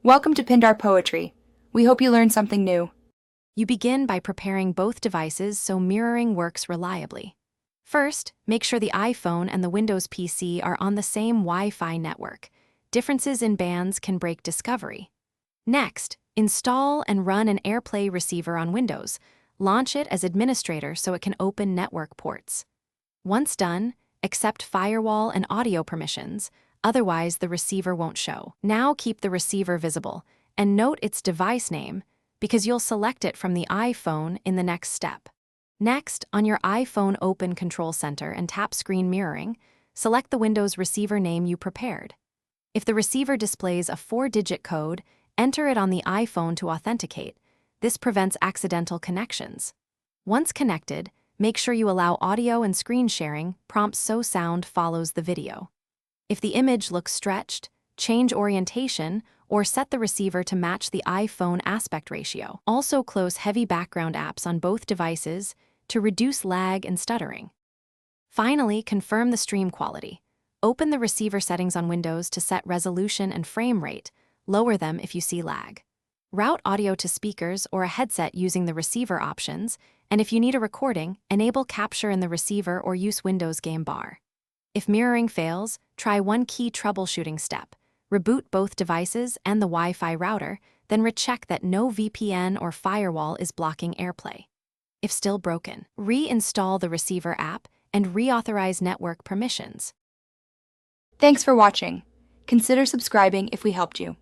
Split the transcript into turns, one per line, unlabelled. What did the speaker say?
Welcome to Pindar Poetry. We hope you learned something new.
You begin by preparing both devices so mirroring works reliably. First, make sure the iPhone and the Windows PC are on the same Wi-Fi network. Differences in bands can break discovery. Next, install and run an AirPlay receiver on Windows. Launch it as administrator so it can open network ports. Once done, accept firewall and audio permissions, otherwise the receiver won't show. Now keep the receiver visible, and note its device name, because you'll select it from the iPhone in the next step. Next, on your iPhone open Control Center and tap Screen Mirroring, select the Windows receiver name you prepared. If the receiver displays a 4-digit code, enter it on the iPhone to authenticate. This prevents accidental connections. Once connected, make sure you allow audio and screen sharing, prompts so sound follows the video. If the image looks stretched, change orientation or set the receiver to match the iPhone aspect ratio. Also close heavy background apps on both devices to reduce lag and stuttering. Finally, confirm the stream quality. Open the receiver settings on Windows to set resolution and frame rate. Lower them if you see lag. Route audio to speakers or a headset using the receiver options, and if you need a recording, enable capture in the receiver or use Windows Game Bar. If mirroring fails, try one key troubleshooting step. Reboot both devices and the Wi-Fi router, then recheck that no VPN or firewall is blocking AirPlay. If still broken, reinstall the receiver app and reauthorize network permissions.
Thanks for watching. Consider subscribing if we helped you.